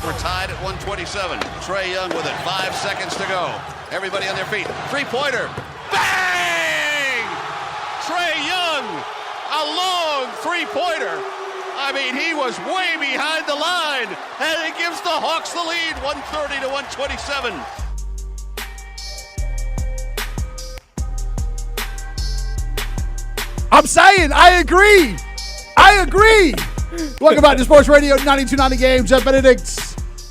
We're tied at 127. Trae Young with it. 5 seconds to go. Everybody on their feet. Three-pointer. Bang! Trae Young, a long three-pointer. I mean, he was way behind the line, and it gives the Hawks the lead, 130 to 127. I'm saying, I agree. Welcome back to Sports Radio 92.9 The Game. Jeff Benedict,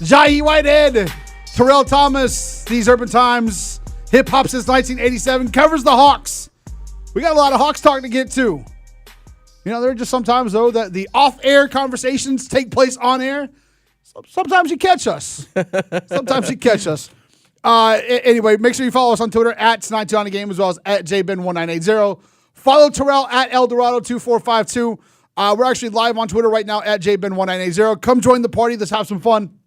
Jahi, Whitehead, Terrell Thomas. These Urban Times, hip-hop since 1987, covers the Hawks. We got a lot of Hawks talk to get to. You know, there are just sometimes, though, that the off-air conversations take place on air. Sometimes you catch us. Anyway, make sure you follow us on Twitter at 92.9 The Game, as well as at jben1980. Follow Terrell at Eldorado2452. We're actually live on Twitter right now at jben1980. Come join the party. Let's have some fun.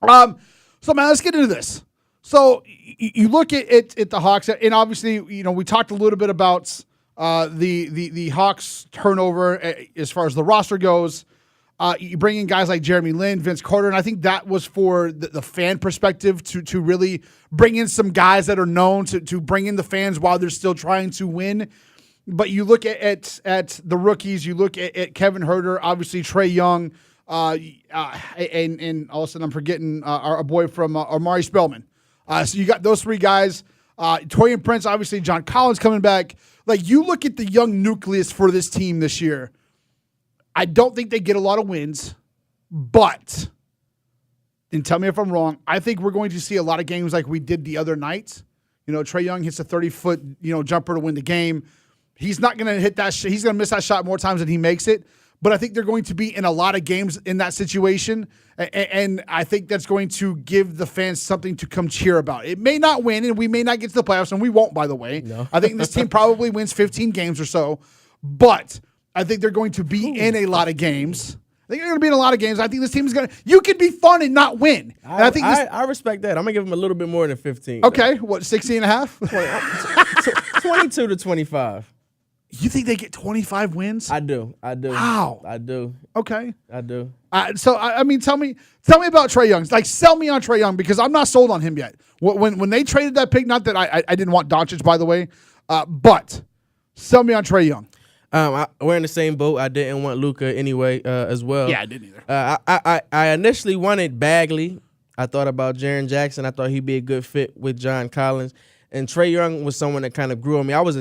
So, man, let's get into this. So, you look at the Hawks, and obviously, you know, we talked a little bit about the Hawks turnover as far as the roster goes. You bring in guys like Jeremy Lin, Vince Carter, and I think that was for the fan perspective to really bring in some guys that are known to bring in the fans while they're still trying to win. But you look at the rookies, you look at Kevin Huerter, obviously Trae Young, and all of a sudden I'm forgetting our boy from Amari Spellman. So you got those three guys. Torian Prince, obviously John Collins coming back. Like, you look at the young nucleus for this team this year. I don't think they get a lot of wins, but, and tell me if I'm wrong, I think we're going to see a lot of games like we did the other night. You know, Trae Young hits a 30-foot, jumper to win the game. He's not going to hit that he's going to miss that shot more times than he makes it. But I think they're going to be in a lot of games in that situation. And I think that's going to give the fans something to come cheer about. It may not win, and we may not get to the playoffs, and we won't, by the way. No. I think this team probably wins 15 games or so. But I think they're going to be in a lot of games. I think they're going to be in a lot of games. I think this team is going to – you can be fun and not win. And I think I respect that. I'm going to give them a little bit more than 15. Okay. Though. What, 16 and a half? 22 to 25. You think they get 25 wins? I do. Wow. I do. Okay. I do. So I mean, tell me about Trae Young. Like, sell me on Trae Young, because I'm not sold on him yet. When they traded that pick, not that I didn't want Doncic, by the way, but sell me on Trae Young. We're in the same boat. I didn't want Luka anyway, as well. Yeah, I didn't either. I initially wanted Bagley. I thought about Jaren Jackson. I thought he'd be a good fit with John Collins. And Trae Young was someone that kind of grew on me. I was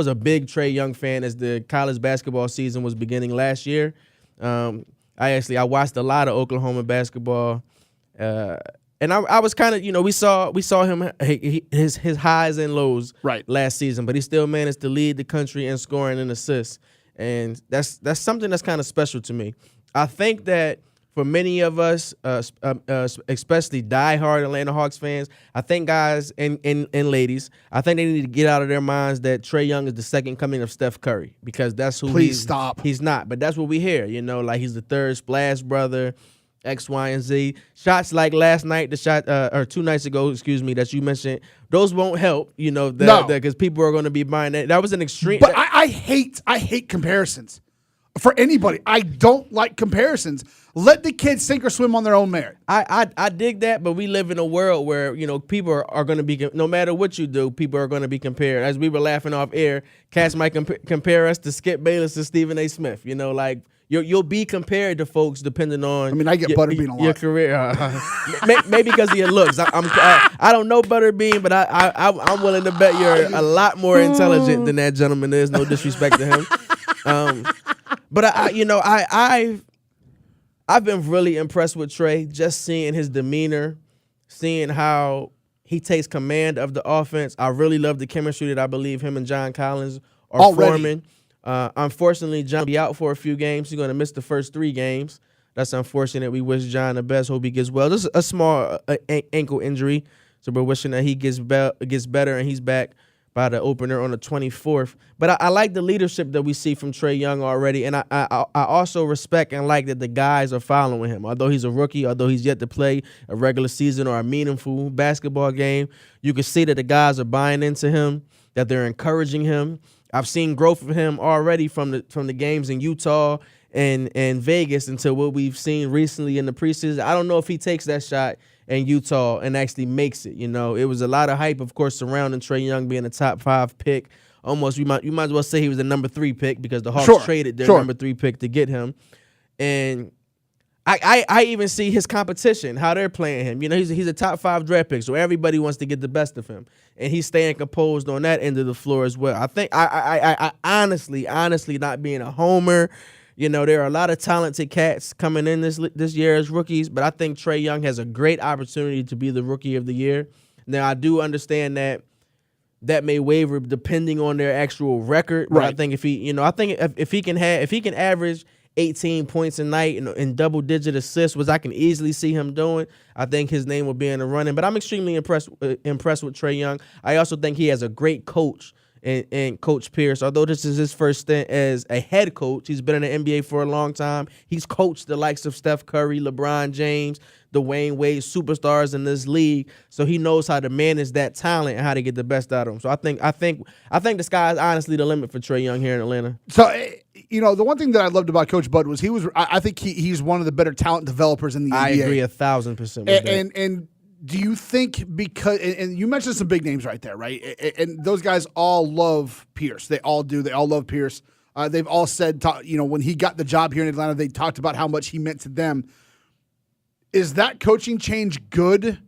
a big Trae Young fan as the college basketball season was beginning last year. I watched a lot of Oklahoma basketball, and I was kind of, we saw him his highs and lows last season, but he still managed to lead the country in scoring and assists, and that's something that's kind of special to me. I think that for many of us, especially diehard Atlanta Hawks fans, I think guys and ladies, I think they need to get out of their minds that Trae Young is the second coming of Steph Curry, because that's who stop. He's not, but that's what we hear, like he's the third Splash brother, X, Y, and Z. Shots like last night, or 2 nights ago, excuse me, that you mentioned, those won't help, because people are going to be buying that. That was an extreme. But I hate comparisons. For anybody, I don't like comparisons. Let the kids sink or swim on their own merit. I dig that, but we live in a world where, people are going to be, no matter what you do, people are going to be compared. As we were laughing off air, Cass might compare us to Skip Bayless and Stephen A. Smith. Like, you'll be compared to folks depending on. I mean, I get Butterbean a lot. Your career, maybe because of your looks. I don't know Butterbean, but I'm willing to bet you're a lot more intelligent than that gentleman is. No disrespect to him. But I've been really impressed with Trae, just seeing his demeanor, seeing how he takes command of the offense. I really love the chemistry that I believe him and John Collins are forming. Unfortunately, John will be out for a few games. He's going to miss the first 3 games. That's unfortunate. We wish John the best. Hope he gets well. This is a small ankle injury, so we're wishing that he gets better and he's back by the opener on the 24th. But I like the leadership that we see from Trae Young already, and I also respect and like that the guys are following him. Although he's a rookie, although he's yet to play a regular season or a meaningful basketball game, you can see that the guys are buying into him, that they're encouraging him. I've seen growth of him already from the games in Utah in Vegas until what we've seen recently in the preseason. I don't know if he takes that shot in Utah and actually makes it. It was a lot of hype, of course, surrounding Trae Young being a top 5 pick. Almost, you might as well say he was the number 3 pick because the Hawks traded their number 3 pick to get him. And I even see his competition, how they're playing him. He's a top 5 draft pick, so everybody wants to get the best of him, and he's staying composed on that end of the floor as well. I think I honestly, not being a homer, there are a lot of talented cats coming in this year as rookies, but I think Trae Young has a great opportunity to be the rookie of the year. Now, I do understand that may waver depending on their actual record, but I think if he can average 18 points a night and double-digit assists, which I can easily see him doing, I think his name will be in the running. But I'm extremely impressed with Trae Young. I also think he has a great coach in Coach Pierce. Although this is his first stint as a head coach, he's been in the NBA for a long time. He's coached the likes of Steph Curry, LeBron James, Dwayne Wade, superstars in this league. So he knows how to manage that talent and how to get the best out of them. So I think the sky is honestly the limit for Trae Young here in Atlanta. So, the one thing that I loved about Coach Bud was I think he's one of the better talent developers in the NBA. I agree 1,000% with that. And do you think because and you mentioned some big names right there, right? And those guys all love Pierce. They all do. They all love Pierce. They've all said, when he got the job here in Atlanta, they talked about how much he meant to them. Is that coaching change good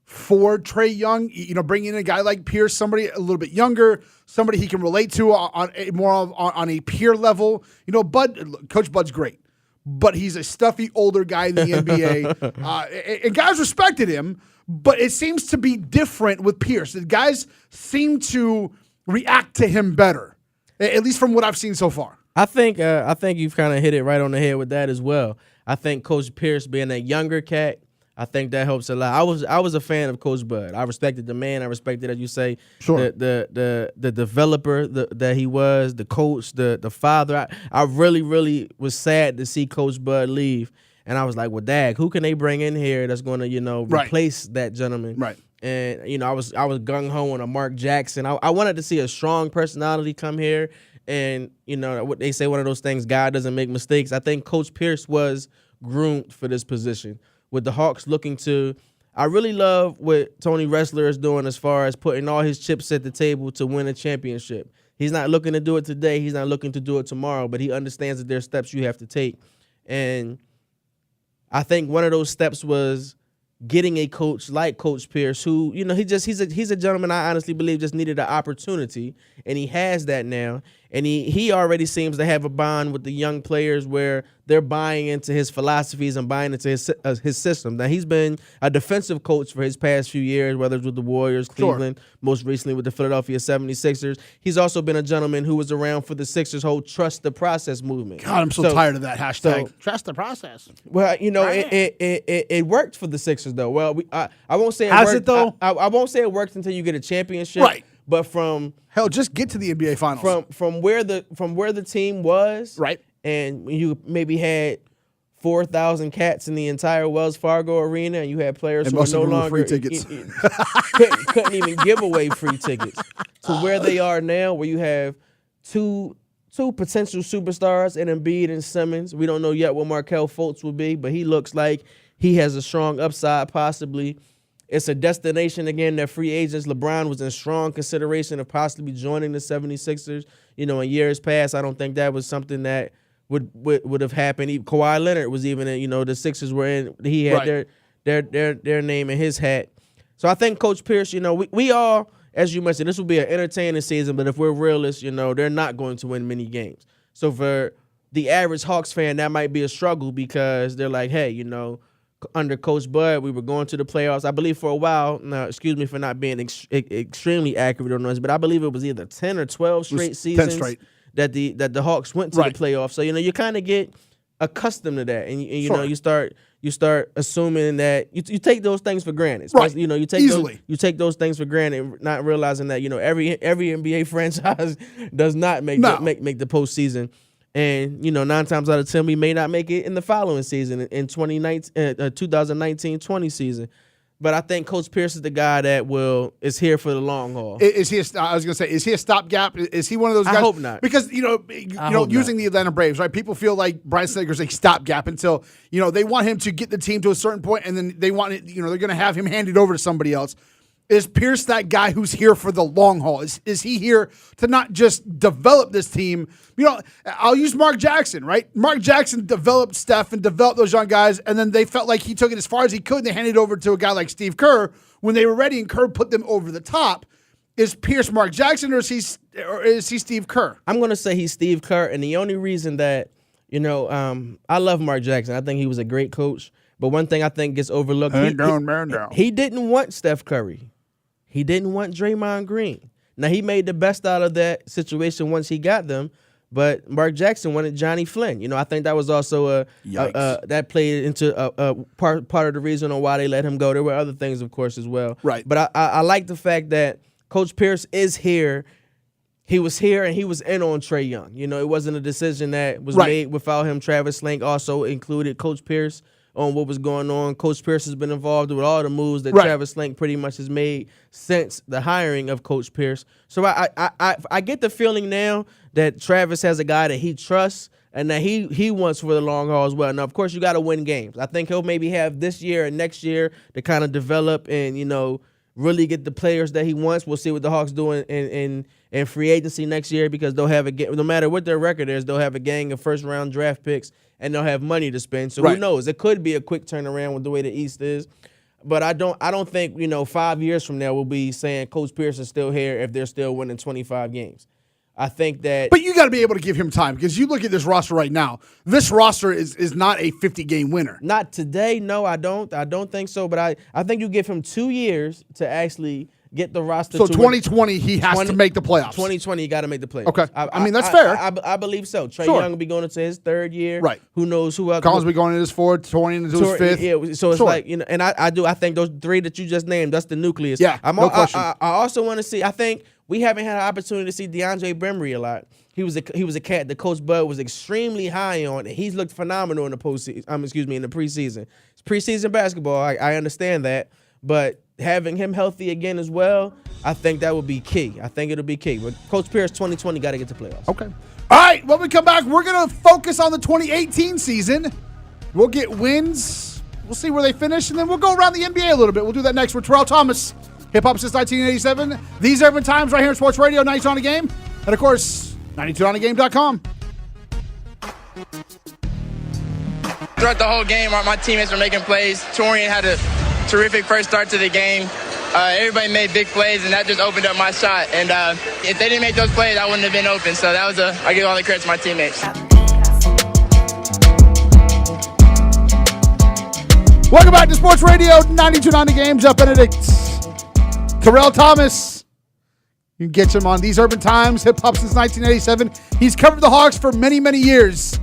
for Trae Young? Bringing in a guy like Pierce, somebody a little bit younger, somebody he can relate to on a peer level. Coach Bud's great, but he's a stuffy older guy in the NBA, and guys respected him. But it seems to be different with Pierce. The guys seem to react to him better, at least from what I've seen so far. I think you've kind of hit it right on the head with that as well. I think Coach Pierce being a younger cat, I think that helps a lot. I was a fan of Coach Bud. I respected the man. I respected, as you say, the developer that he was, the coach, the father. I really, really was sad to see Coach Bud leave. And I was like, well, dag, who can they bring in here that's going to, replace that gentleman? Right. And, I was gung-ho on a Mark Jackson. I wanted to see a strong personality come here. And, what they say, one of those things, God doesn't make mistakes. I think Coach Pierce was groomed for this position. With the Hawks looking to – I really love what Tony Ressler is doing as far as putting all his chips at the table to win a championship. He's not looking to do it today. He's not looking to do it tomorrow, but he understands that there are steps you have to take. And I think one of those steps was getting a coach like Coach Pierce who, he's a gentleman I honestly believe just needed an opportunity, and he has that now. And he already seems to have a bond with the young players where they're buying into his philosophies and buying into his system. Now, he's been a defensive coach for his past few years, whether it's with the Warriors, Cleveland, most recently with the Philadelphia 76ers. He's also been a gentleman who was around for the Sixers' whole trust the process movement. God, I'm so tired of that hashtag. Trust the process. Well, it worked for the Sixers, though. Well, I won't say it Has worked. it, though? I won't say it worked until you get a championship. Right. But from just get to the NBA Finals. From where the team was, right, and you maybe had 4,000 cats in the entire Wells Fargo arena, and you had players who were no longer free tickets. couldn't even give away free tickets, to where they are now, where you have two potential superstars in Embiid and Simmons. We don't know yet what Markelle Fultz will be, but he looks like he has a strong upside, possibly. It's a destination, again, that free agents. LeBron was in strong consideration of possibly joining the 76ers. In years past, I don't think that was something that would have happened. Kawhi Leonard was even in, the Sixers were in. He had their name in his hat. So I think Coach Pierce, we all, as you mentioned, this will be an entertaining season, but if we're realists, they're not going to win many games. So for the average Hawks fan, that might be a struggle because they're like, hey, under Coach Bud, we were going to the playoffs. I believe for a while, now, excuse me for not being extremely accurate on this, but I believe it was either 10 or 12 straight seasons that the Hawks went to the playoffs. So, you kind of get accustomed to that. And you start assuming that you take those things for granted. Right. You take those things for granted, not realizing that, every NBA franchise does not make the postseason. And, 9 times out of 10, we may not make it in the following season, in 2019-20 season. But I think Coach Pierce is the guy that is here for the long haul. Is he? I was going to say, is he a stopgap? Is he one of those guys? I hope not. Because using the Atlanta Braves, right? People feel like Brian Snitker's a stopgap until they want him to get the team to a certain point, and then they want it. They're going to have him handed over to somebody else. Is Pierce that guy who's here for the long haul? Is he here to not just develop this team? I'll use Mark Jackson, right? Mark Jackson developed Steph and developed those young guys, and then they felt like he took it as far as he could, and they handed it over to a guy like Steve Kerr when they were ready, and Kerr put them over the top. Is Pierce Mark Jackson, or is he Steve Kerr? I'm going to say he's Steve Kerr, and the only reason that, I love Mark Jackson. I think he was a great coach, but one thing I think gets overlooked, he didn't want Steph Curry. He didn't want Draymond Green. Now, he made the best out of that situation once he got them, but Mark Jackson wanted Johnny Flynn. I think that was also that played into a part of the reason on why they let him go. There were other things, of course, as well. Right. But I like the fact that Coach Pierce is here. He was here, and he was in on Trae Young. It wasn't a decision that was made without him. Travis Slank also included Coach Pierce on what was going on. Coach Pierce has been involved with all the moves that Travis Slank pretty much has made since the hiring of Coach Pierce. So I get the feeling now that Travis has a guy that he trusts and that he wants for the long haul as well. Now, of course, you got to win games. I think he'll maybe have this year and next year to kind of develop and, really get the players that he wants. We'll see what the Hawks do in free agency next year, because they'll have no matter what their record is, they'll have a gang of first-round draft picks, and they'll have money to spend. So who knows? It could be a quick turnaround with the way the East is. But I don't think 5 years from now we'll be saying Coach Pierce is still here if they're still winning 25 games. I think that. But you got to be able to give him time, because you look at this roster right now. This roster is not a 50-game winner. Not today. No, I don't. I don't think so. But I think you give him 2 years to actually get the roster. So 2020, he has to make the playoffs. 2020, you got to make the playoffs. Okay. I mean, that's fair. I believe so. Trae Young will be going into his 3rd year. Right. Who knows who else? Collins will be going into his 4th, Torian into his 5th. Yeah, so it's like, and I think those 3 that you just named, that's the nucleus. Yeah, no question. I also want to see, I think we haven't had an opportunity to see DeAndre Bembry a lot. He was a cat that Coach Bud was extremely high on, and he's looked phenomenal in the postseason. In the preseason. It's preseason basketball. I understand that, but having him healthy again as well, I think that would be key. I think it'll be key. But Coach Pierce 2020 got to get to playoffs. Okay. All right. When we come back, we're gonna focus on the 2018 season. We'll get wins. We'll see where they finish, and then we'll go around the NBA a little bit. We'll do that next with Terrell Thomas, hip hop since 1987. These Urban Times right here in Sports Radio 92 on the Game, and of course 92onthegame.com. Throughout the whole game, my teammates were making plays. Torian had a terrific first start to the game. Everybody made big plays, and that just opened up my shot. And if they didn't make those plays, I wouldn't have been open. So that was I give all the credit to my teammates. Welcome back to Sports Radio 92 on the Game. Jeff Benedict, Terrell Thomas. You can get him on These Urban Times, hip hop since 1987. He's covered the Hawks for many, many years.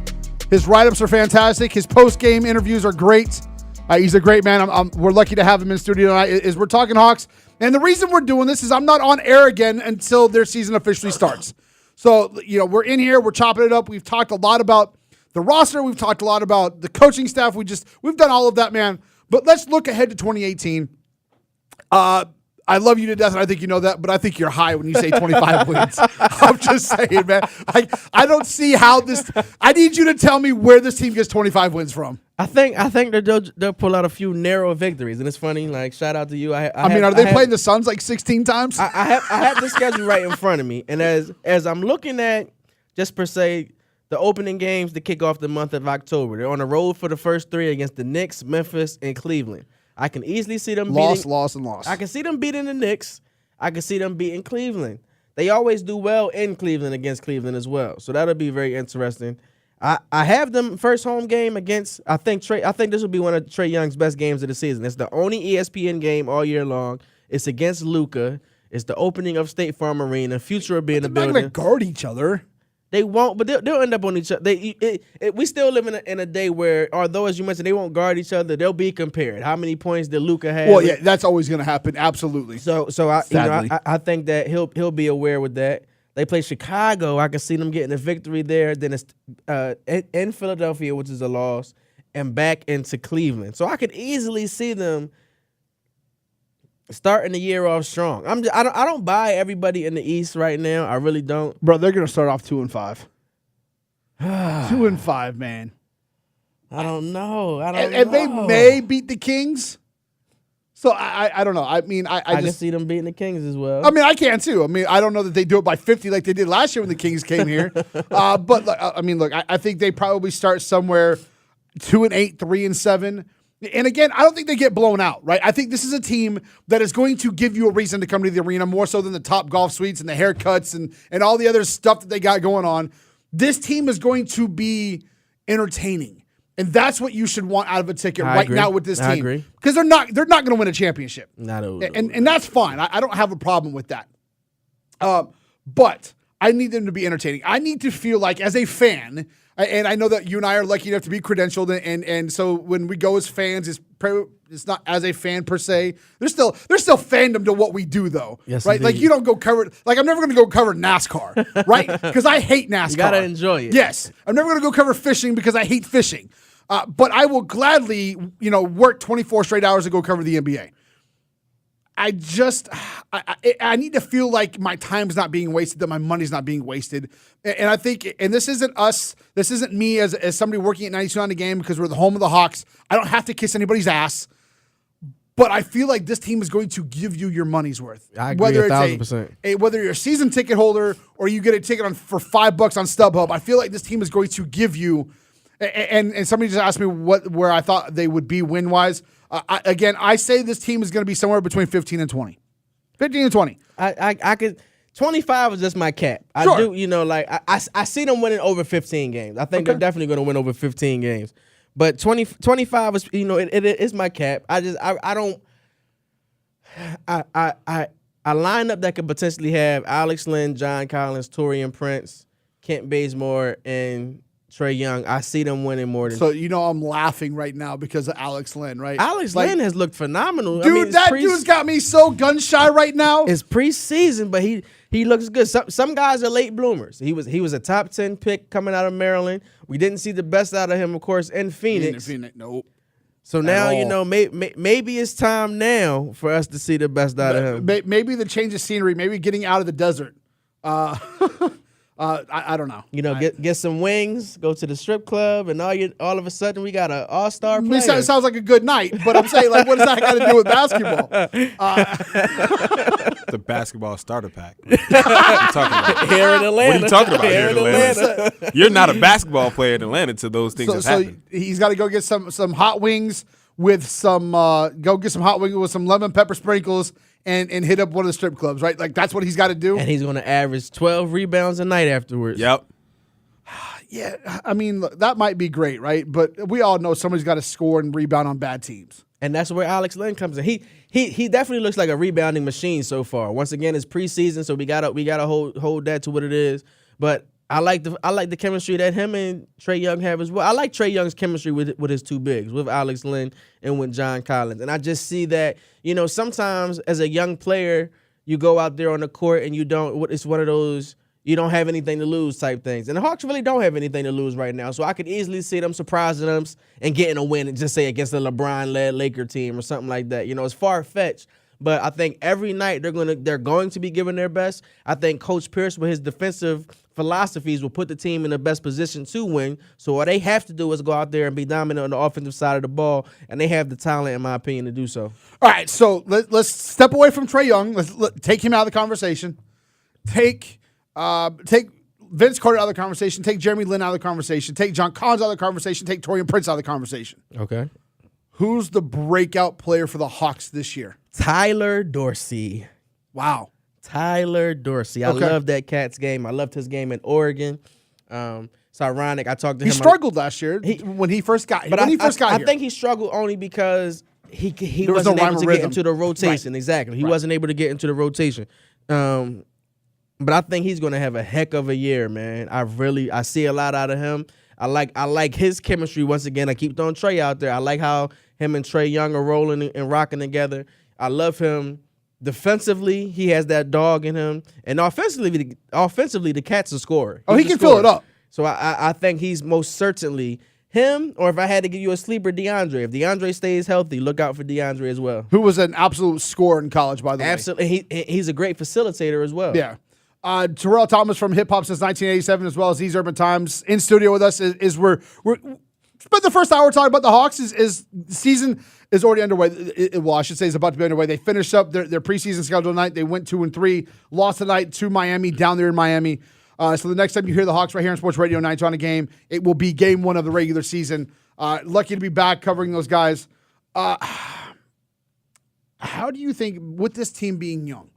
His write-ups are fantastic. His post-game interviews are great. He's a great man. We're lucky to have him in studio tonight as we're talking Hawks. And the reason we're doing this is I'm not on air again until their season officially starts. So, we're in here. We're chopping it up. We've talked a lot about the roster. We've talked a lot about the coaching staff. We've done all of that, man. But let's look ahead to 2018. I love you to death, and I think you know that, but I think you're high when you say 25 wins. I'm just saying, man. I don't see how this – I need you to tell me where this team gets 25 wins from. I think that they'll pull out a few narrow victories, and it's funny. Like, shout out to you. Are they playing the Suns like 16 times? I have the schedule right in front of me, and as I'm looking at just per se the opening games to kick off the month of October, they're on the road for the first 3 against the Knicks, Memphis, and Cleveland. I can easily see them loss. I can see them beating the Knicks. I can see them beating Cleveland. They always do well in Cleveland against Cleveland as well, so that'll be very interesting. I have them first home game against. I think this will be one of Trae Young's best games of the season. It's the only ESPN game all year long. It's against Luka. It's the opening of State Farm Arena. Future will be in the building. They're not going to guard each other. They won't, but they'll end up on each other. We still live in a day where, although as you mentioned, they won't guard each other. They'll be compared. How many points did Luka have? Well, yeah, that's always going to happen. Absolutely. So I think that he'll be aware with that. They play Chicago. I can see them getting a victory there. Then it's in Philadelphia, which is a loss, and back into Cleveland. So I could easily see them starting the year off strong. I don't buy everybody in the East right now. I really don't. Bro, they're going to start off 2-5. 2-5, man. I don't know. And they may beat the Kings. So I don't know. I mean, I can just see them beating the Kings as well. I mean, I can too. I mean, I don't know that they do it by 50 like they did last year when the Kings came here. But I mean, look, I think they probably start somewhere 2-8, 3-7. And again, I don't think they get blown out, right? I think this is a team that is going to give you a reason to come to the arena more so than the top golf suites and the haircuts and all the other stuff that they got going on. This team is going to be entertaining. And that's what you should want out of a ticket now with this team. I agree. Because they're not going to win a championship. And that's fine. I don't have a problem with that. But I need them to be entertaining. I need to feel like as a fan, and I know that you and I are lucky enough to be credentialed, and so when we go as fans, it's not as a fan per se. There's still fandom to what we do, though. Yes, right? indeed. Like you don't go cover. Like I'm never going to go cover NASCAR, right? Because I hate NASCAR. You gotta enjoy it. Yes, I'm never going to go cover fishing because I hate fishing. But I will gladly, work 24 straight hours to go cover the NBA. I need to feel like my time's not being wasted, that my money's not being wasted. And I think, and this isn't me as somebody working at 92 on the game because we're the home of the Hawks. I don't have to kiss anybody's ass. But I feel like this team is going to give you your money's worth. I agree 1,000%. Whether you're a season ticket holder or you get a ticket for $5 on StubHub, I feel like this team is going to give you. And somebody just asked me where I thought they would be win-wise. I say this team is going to be somewhere between 15 and 20. 15 and 20. I could 25 is just my cap. Sure. I do, I see them winning over 15 games. I think they're definitely going to win over 15 games. But 25 is, it is my cap. I line up that could potentially have Alex Len, John Collins, Taurean Prince, Kent Bazemore, and Trae Young. I see them winning more than. So I'm laughing right now because of Alex Len, right? Alex Len has looked phenomenal. Dude, dude's got me so gun shy right now. It's preseason, but he looks good. Some guys are late bloomers. He was a top 10 pick coming out of Maryland. We didn't see the best out of him, of course, in Phoenix. Nope. So now maybe it's time now for us to see the best out of him. Maybe the change of scenery. Maybe getting out of the desert. I don't know. Get some wings, go to the strip club, and all of a sudden we got an all-star player. It sounds like a good night, but I'm saying, what does that got to do with basketball? The basketball starter pack. What are you talking about? Here in Atlanta. What are you talking about here in Atlanta? You're not a basketball player in Atlanta until those things have happened. So he's got to go get some hot wings with some lemon pepper sprinkles and hit up one of the strip clubs, right? Like that's what he's got to do. And he's going to average 12 rebounds a night afterwards. Yep. Yeah, I mean, look, that might be great, right? But we all know somebody's got to score and rebound on bad teams. And that's where Alex Len comes in. He definitely looks like a rebounding machine so far. Once again, it's preseason, so we gotta hold that to what it is. But I like the chemistry that him and Trae Young have as well. I like Trae Young's chemistry with his two bigs, with Alex Len and with John Collins. And I just see that, sometimes as a young player, you go out there on the court and it's one of those you don't have anything to lose type things. And the Hawks really don't have anything to lose right now. So I could easily see them surprising them and getting a win and just say against a LeBron-led Laker team or something like that. It's far-fetched. But I think every night they're going to be giving their best. I think Coach Pierce, with his defensive philosophies, will put the team in the best position to win. So what they have to do is go out there and be dominant on the offensive side of the ball, and they have the talent, in my opinion, to do so. All right, so let's step away from Trae Young. Let's take him out of the conversation. Take Vince Carter out of the conversation. Take Jeremy Lin out of the conversation. Take John Collins out of the conversation. Take Taurean Prince out of the conversation. Okay. Who's the breakout player for the Hawks this year? Tyler Dorsey. Wow. Tyler Dorsey. I love that cat's game. I loved his game in Oregon. It's ironic. I talked to him. He struggled last year when he first got here. I think he struggled only because he wasn't able to get into the rotation. Right. Exactly. He wasn't able to get into the rotation. But I think he's going to have a heck of a year, man. I see a lot out of him. I like his chemistry. Once again, I keep throwing Trae out there. I like how him and Trae Young are rolling and rocking together. I love him defensively. He has that dog in him. And offensively, the cat's a scorer. He can fill it up. So I think he's most certainly Him, or if I had to give you a sleeper, DeAndre. If DeAndre stays healthy, look out for DeAndre as well. Who was an absolute scorer in college, by the way. Absolutely. He's a great facilitator as well. Yeah. Terrell Thomas from Hip Hop since 1987, as well as These Urban Times, in studio with us. Is we're spent the first hour talking about the Hawks. Is the season is already underway. Well, I should say it's about to be underway. They finished up their preseason schedule tonight. They went 2-3, lost tonight to Miami down there in Miami. So the next time you hear the Hawks right here on Sports Radio 9 on a game, it will be game 1 of the regular season. Lucky to be back covering those guys. How do you think, with this team being young,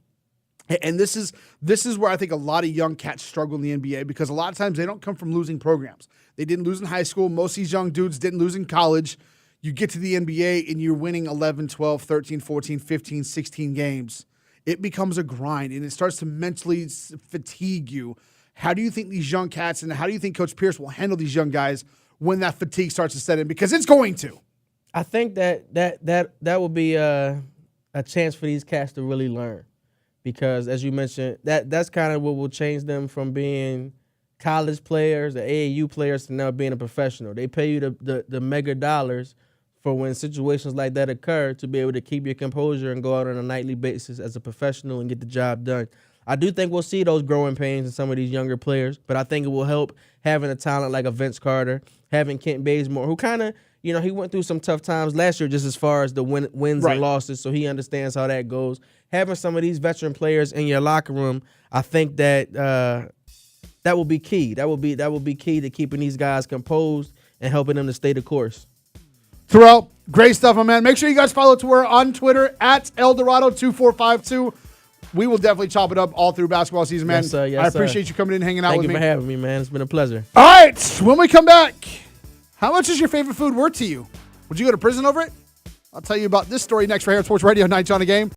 and this is where I think a lot of young cats struggle in the NBA, because a lot of times they don't come from losing programs. They didn't lose in high school. Most of these young dudes didn't lose in college. You get to the NBA and you're winning 11, 12, 13, 14, 15, 16 games. It becomes a grind, and it starts to mentally fatigue you. How do you think these young cats, and how do you think Coach Pierce will handle these young guys when that fatigue starts to set in? Because it's going to. I think that will be a chance for these cats to really learn, because as you mentioned, that's kind of what will change them from being college players, the AAU players, to now being a professional. They pay you the mega dollars for when situations like that occur to be able to keep your composure and go out on a nightly basis as a professional and get the job done. I do think we'll see those growing pains in some of these younger players, but I think it will help having a talent like a Vince Carter, having Kent Bazemore, who kind of, he went through some tough times last year just as far as the wins and losses, so he understands how that goes. Having some of these veteran players in your locker room, I think that that will be key. That will be key to keeping these guys composed and helping them to stay the course. Terrell, great stuff, my man. Make sure you guys follow Terrell on Twitter at Eldorado2452. We will definitely chop it up all through basketball season, man. Yes, sir. Yes, I appreciate you coming in and hanging out with me. Thank you for having me, man. It's been a pleasure. All right, when we come back, how much is your favorite food worth to you? Would you go to prison over it? I'll tell you about this story next right here on Sports Radio 9 on a game.